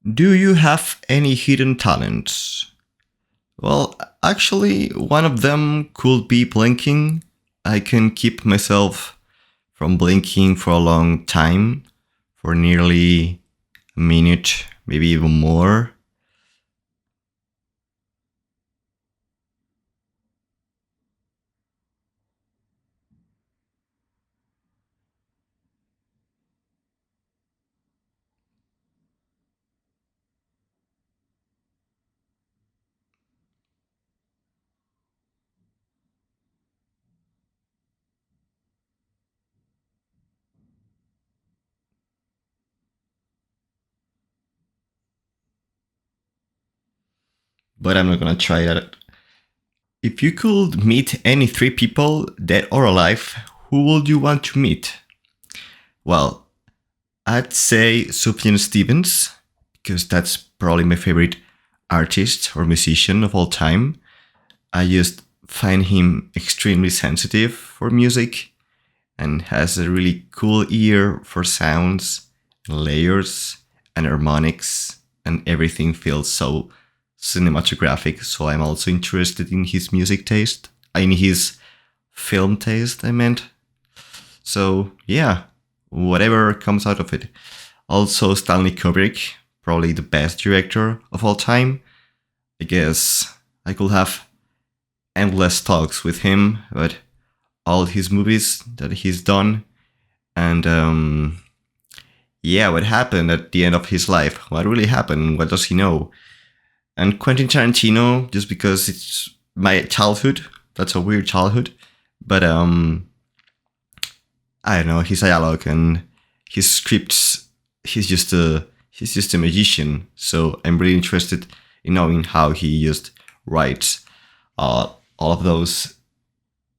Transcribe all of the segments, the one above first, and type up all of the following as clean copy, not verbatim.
Do you have any hidden talents? Well, actually, one of them could be blinking. I can keep myself from blinking for a long time, for nearly a minute, maybe even more. But I'm not gonna try that. If you could meet any three people, dead or alive, who would you want to meet? Well, I'd say Sufjan Stevens, because that's probably my favorite artist or musician of all time. I just find him extremely sensitive for music and has a really cool ear for sounds, and layers, and harmonics, and everything feels so cinematographic. So I'm also interested in his music taste, in his film taste, I meant. So yeah, whatever comes out of it. Also, Stanley Kubrick, probably the best director of all time. I guess I could have endless talks with him about all his movies that he's done. And yeah, what happened at the end of his life? What really happened? What does he know? And Quentin Tarantino, just because it's my childhood. That's a weird childhood, but I don't know his dialogue and his scripts. He's just a magician. So I'm really interested in knowing how he just writes all of those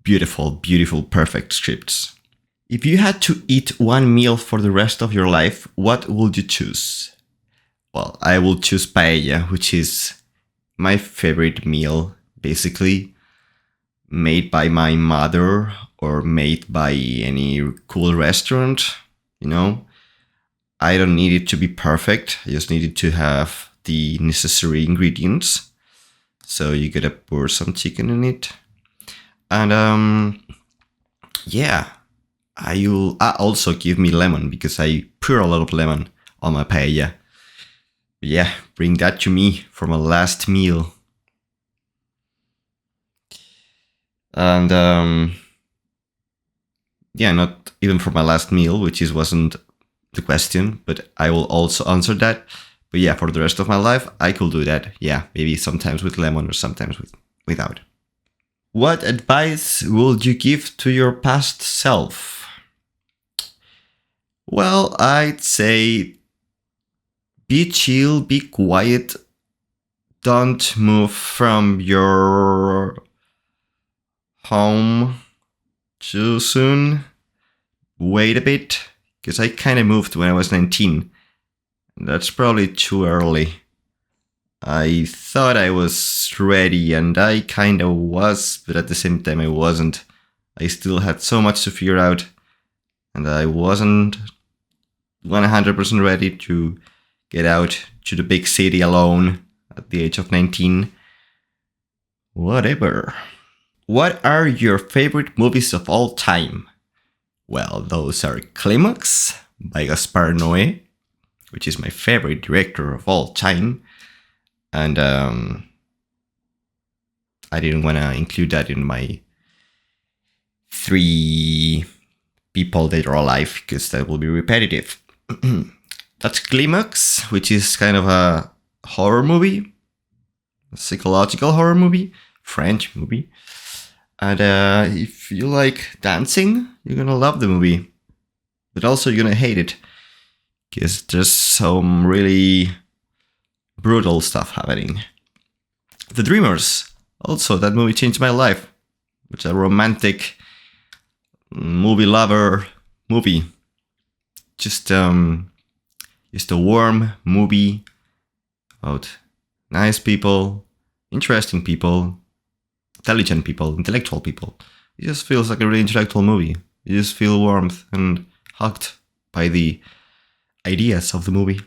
beautiful, beautiful, perfect scripts. If you had to eat one meal for the rest of your life, what would you choose? Well, I will choose paella, which is my favorite meal, basically made by my mother or made by any cool restaurant. You know, I don't need it to be perfect. I just need it to have the necessary ingredients. So you gotta pour some chicken in it, and yeah, I also give me lemon because I pour a lot of lemon on my paella. Yeah, bring that to me for my last meal. And yeah, not even for my last meal, which is wasn't the question, but I will also answer that. But yeah, for the rest of my life, I could do that. Yeah, maybe sometimes with lemon or sometimes without. What advice would you give to your past self? Well, I'd say be chill, be quiet, don't move from your home too soon. Wait a bit, because I kind of moved when I was 19. That's probably too early. I thought I was ready, and I kind of was, but at the same time, I wasn't. I still had so much to figure out, and I wasn't 100% ready to get out to the big city alone at the age of 19. Whatever. What are your favorite movies of all time? Well, those are Climax by Gaspar Noé, which is my favorite director of all time. And I didn't want to include that in my three people that are alive because that will be repetitive. That's Climax, which is kind of a horror movie, a psychological horror movie, French movie. And if you like dancing, you're gonna love the movie. But also you're gonna hate it. Because there's some really brutal stuff happening. The Dreamers. Also, that movie changed my life. It's a romantic movie lover movie. Just a warm movie about nice people, interesting people, intelligent people, intellectual people. It just feels like a really intellectual movie. You just feel warmth and hugged by the ideas of the movie.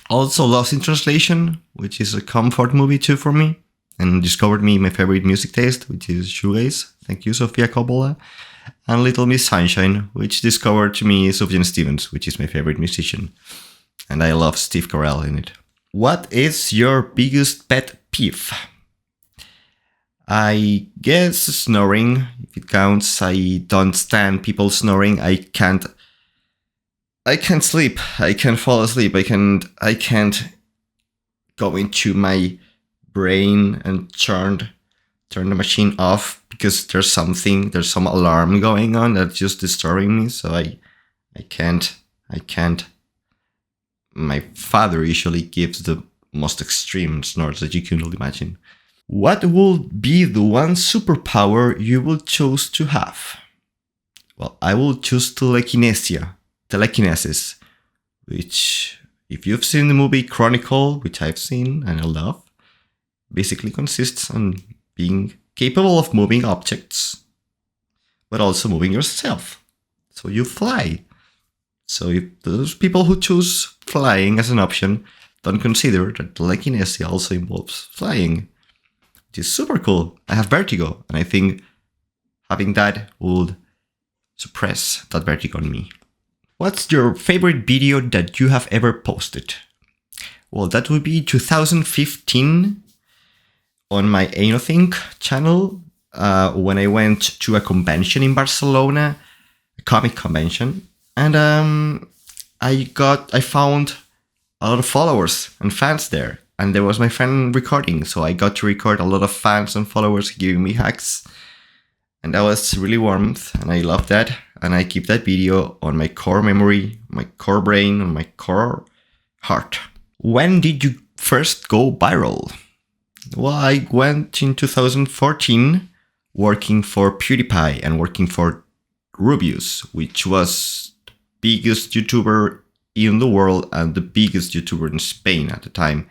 Also, Lost in Translation, which is a comfort movie too for me, and discovered me my favorite music taste, which is shoegaze. Thank you, Sofia Coppola. And Little Miss Sunshine, which discovered to me Sufjan Stevens, which is my favorite musician. And I love Steve Carell in it. What is your biggest pet peeve? I guess snoring, if it counts. I don't stand people snoring. I can't sleep. I can't fall asleep. I can't go into my brain and turn the machine off because there's some alarm going on that's just disturbing me. So I can't. My father usually gives the most extreme snores that you can imagine. What would be the one superpower you would choose to have? Well, I will choose telekinesis, which, if you've seen the movie Chronicle, which I've seen and I love, basically consists on being capable of moving objects, but also moving yourself. So you fly. So if those people who choose flying as an option don't consider that telekinesis also involves flying, which is super cool. I have vertigo, and I think having that would suppress that vertigo on me. What's your favorite video that you have ever posted? Well, that would be 2015 on my Anothink channel when I went to a convention in Barcelona, a comic convention, and I found a lot of followers and fans there. And there was my friend recording, so I got to record a lot of fans and followers giving me hugs. And that was really warmth, and I love that. And I keep that video on my core memory, my core brain, and my core heart. When did you first go viral? Well, I went in 2014 working for PewDiePie and working for Rubius, which was the biggest YouTuber in the world and the biggest YouTuber in Spain at the time.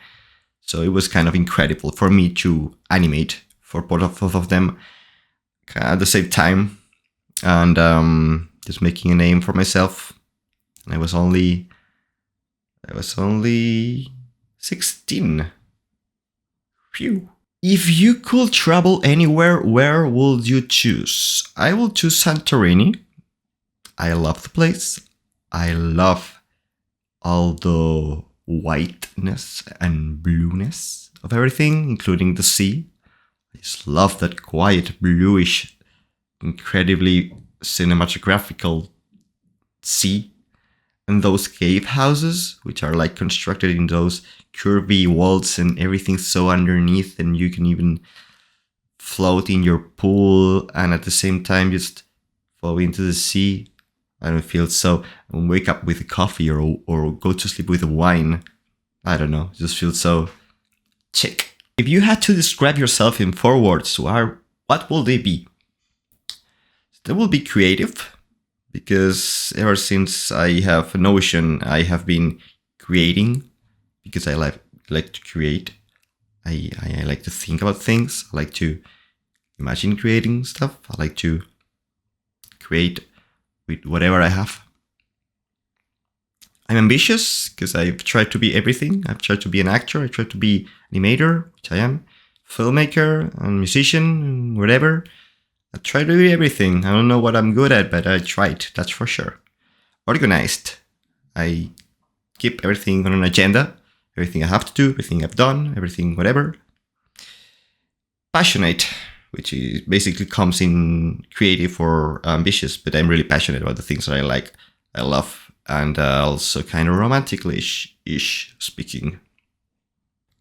So it was kind of incredible for me to animate for both of them at the same time, and just making a name for myself. And I was only 16. Phew. If you could travel anywhere, where would you choose? I will choose Santorini. I love the place. I love all the whiteness and blueness of everything, including the sea. I just love that quiet, bluish, incredibly cinematographical sea. And those cave houses, which are like constructed in those curvy walls and everything so underneath, and you can even float in your pool and at the same time just fall into the sea. I don't feel so. And wake up with a coffee or go to sleep with a wine. I don't know. Just feel so chic. If you had to describe yourself in 4 words, what will they be? They will be creative, because ever since I have a Notion, I have been creating, because I like to create. I like to think about things. I like to imagine creating stuff. I like to create with whatever I have. I'm ambitious because I've tried to be everything. I've tried to be an actor. I tried to be animator, which I am, filmmaker, and musician, and whatever. I try to do everything. I don't know what I'm good at, but I tried, that's for sure. Organized. I keep everything on an agenda. Everything I have to do, everything I've done, everything whatever. Passionate, which is basically comes in creative or ambitious, but I'm really passionate about the things that I like, I love, and also kind of romantically-ish speaking.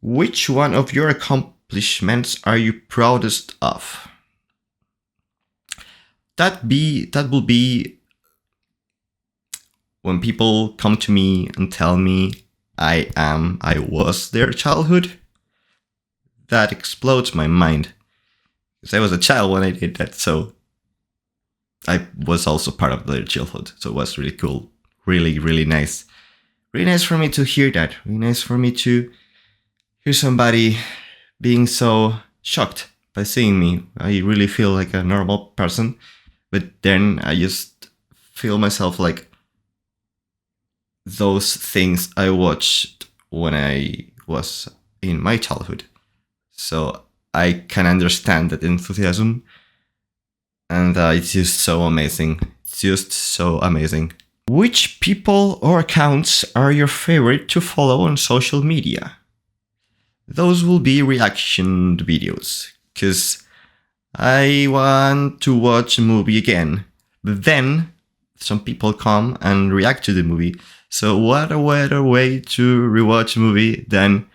Which one of your accomplishments are you proudest of? That will be when people come to me and tell me I was their childhood. That explodes my mind. Because I was a child when I did that, so I was also part of their childhood. So it was really cool. Really, really nice. Really nice for me to hear that. Really nice for me to hear somebody being so shocked by seeing me. I really feel like a normal person. But then I just feel myself like those things I watched when I was in my childhood. So I can understand that enthusiasm, and it's just so amazing. It's just so amazing. Which people or accounts are your favorite to follow on social media? Those will be reaction videos, because I want to watch a movie again. But then some people come and react to the movie. So what a better way to rewatch a movie than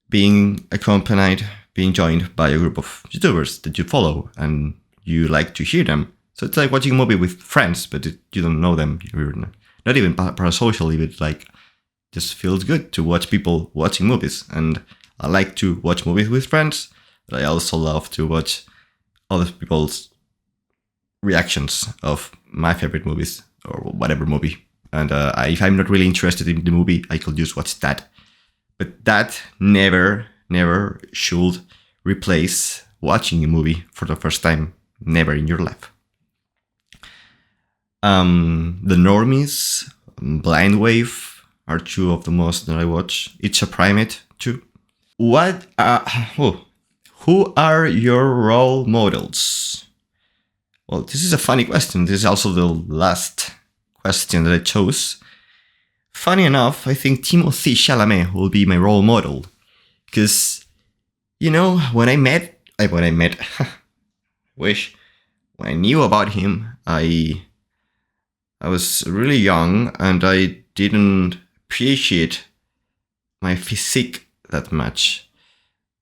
being accompanied, being joined by a group of YouTubers that you follow and you like to hear them. So it's like watching a movie with friends, but you don't know them. You're not even parasocial, but like just feels good to watch people watching movies. And I like to watch movies with friends, but I also love to watch other people's reactions of my favorite movies or whatever movie. And if I'm not really interested in the movie, I could just watch that. But that never should replace watching a movie for the first time. Never in your life. The Normies, Blind Wave are two of the most that I watch. It's a Primate too. What? Who are your role models? Well, this is a funny question. This is also the last question that I chose. Funny enough, I think Timothée Chalamet will be my role model. Because, when I knew about him, I was really young and I didn't appreciate my physique that much.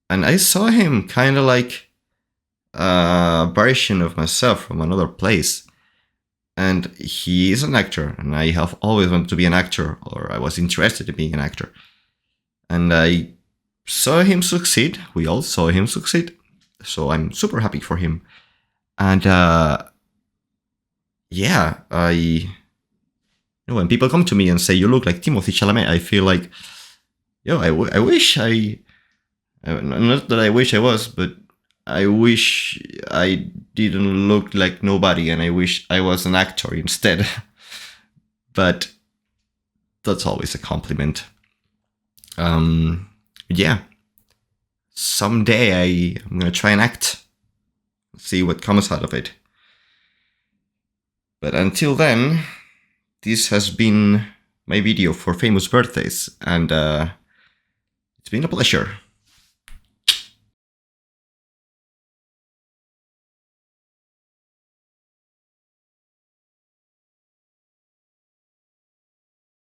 And I saw him kind of like a version of myself from another place. And he is an actor, and I have always wanted to be an actor, or I was interested in being an actor. And I saw him succeed. We all saw him succeed. So I'm super happy for him. And when people come to me and say, you look like Timothée Chalamet, I feel like, I wish not that I wish I was, but I wish I didn't look like nobody, and I wish I was an actor instead. But that's always a compliment. Someday I'm gonna try and act, see what comes out of it. But until then, this has been my video for famous birthdays, and it's been a pleasure.